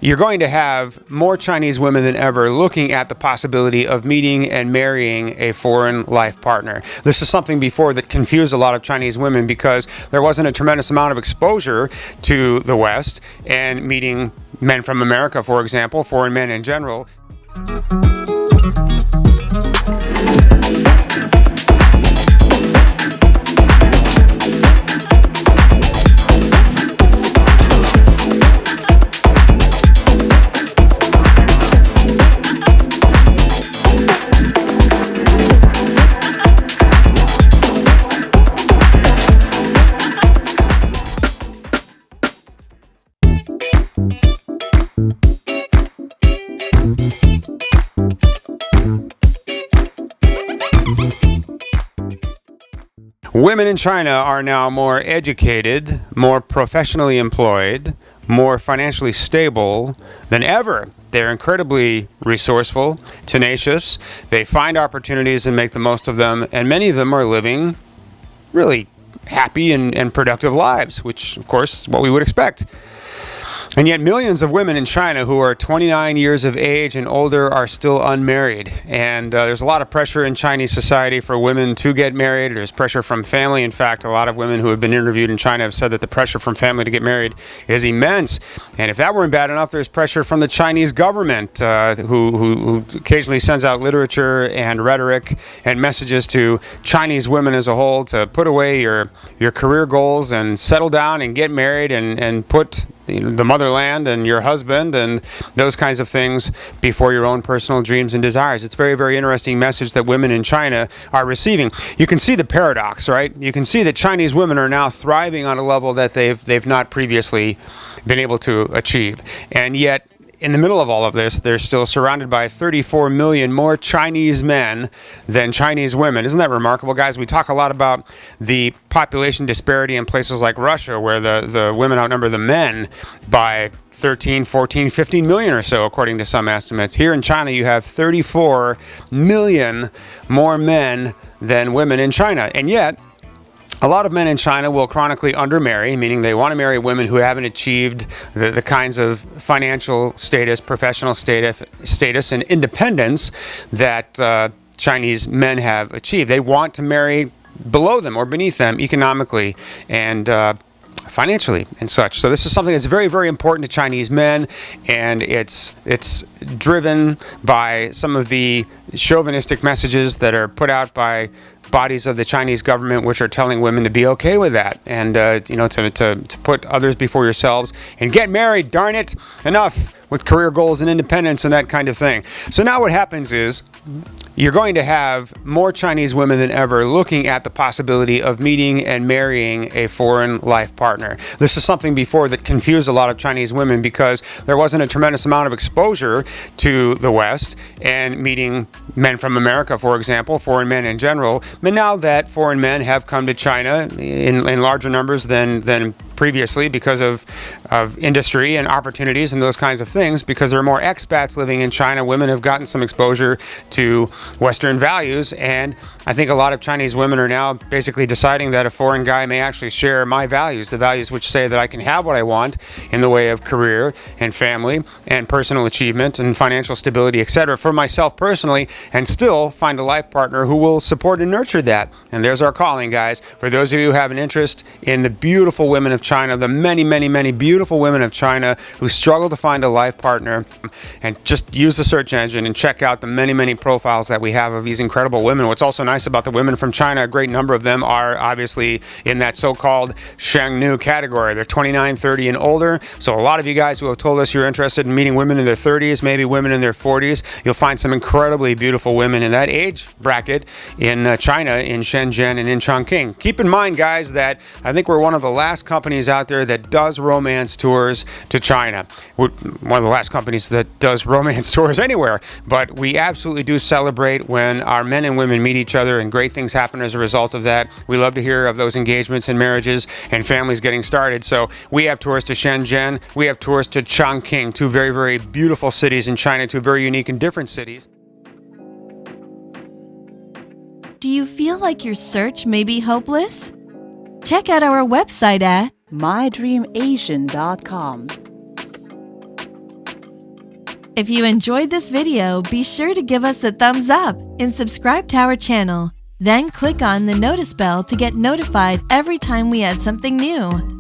You're going to have more Chinese women than ever looking at the possibility of meeting and marrying a foreign life partner. This is something before that confused a lot of Chinese women because there wasn't a tremendous amount of exposure to the West and meeting men from America, for example, foreign men in general. Women in China are now more educated, more professionally employed, more financially stable than ever. They're incredibly resourceful, tenacious. They find opportunities and make the most of them, and many of them are living really happy and productive lives, which, of course, is what we would expect. And yet millions of women in China who are 29 years of age and older are still unmarried. And there's a lot of pressure in Chinese society for women to get married. There's pressure from family. In fact, a lot of women who have been interviewed in China have said that the pressure from family to get married is immense. And if that weren't bad enough, there's pressure from the Chinese government who occasionally sends out literature and rhetoric and messages to Chinese women as a whole to put away your career goals and settle down and get married and put the motherland and your husband and those kinds of things before your own personal dreams and desires. It's a very, very interesting message that women in China are receiving. You can see the paradox, right? You can see that Chinese women are now thriving on a level that they've not previously been able to achieve. And yet, in the middle of all of this, they're still surrounded by 34 million more Chinese men than Chinese women. Isn't that remarkable, guys? We talk a lot about the population disparity in places like Russia, where the women outnumber the men by 13, 14, 15 million or so, according to some estimates. Here in China, you have 34 million more men than women in China. And yet, a lot of men in China will chronically undermarry, meaning they want to marry women who haven't achieved the kinds of financial status, professional status, and independence that Chinese men have achieved. They want to marry below them or beneath them economically and financially and such. So this is something that's very, very important to Chinese men, and it's driven by some of the chauvinistic messages that are put out by bodies of the Chinese government, which are telling women to be okay with that and to put others before yourselves and get married, darn it, enough with career goals and independence and that kind of thing. So now what happens is you're going to have more Chinese women than ever looking at the possibility of meeting and marrying a foreign life partner. This is something before that confused a lot of Chinese women because there wasn't a tremendous amount of exposure to the West and meeting men from America, for example, foreign men in general. But now that foreign men have come to China in larger numbers than previously because of industry and opportunities and those kinds of things, because there are more expats living in China, women have gotten some exposure to Western values, and I think a lot of Chinese women are now basically deciding that a foreign guy may actually share my values, the values which say that I can have what I want in the way of career and family and personal achievement and financial stability, etc., for myself personally, and still find a life partner who will support and nurture that. And there's our calling, guys. For those of you who have an interest in the beautiful women of China, the many, many, many beautiful women of China who struggle to find a life partner, and just use the search engine and check out the many, many profiles that we have of these incredible women. What's also nice about the women from China, a great number of them are obviously in that so-called Shangnu category. They're 29, 30 and older. So a lot of you guys who have told us you're interested in meeting women in their 30s, maybe women in their 40s, you'll find some incredibly beautiful women in that age bracket in China, in Shenzhen and in Chongqing. Keep in mind, guys, that I think we're one of the last companies out there that does romance tours to China. We're one of the last companies that does romance tours anywhere, but we absolutely do celebrate when our men and women meet each other and great things happen as a result of that. We love to hear of those engagements and marriages and families getting started. So we have tours to Shenzhen, we have tours to Chongqing, two very, very beautiful cities in China, two very unique and different cities. Do you feel like your search may be hopeless? Check out our website at mydreamasian.com. If you enjoyed this video, be sure to give us a thumbs up and subscribe to our channel. Then click on the notice bell to get notified every time we add something new.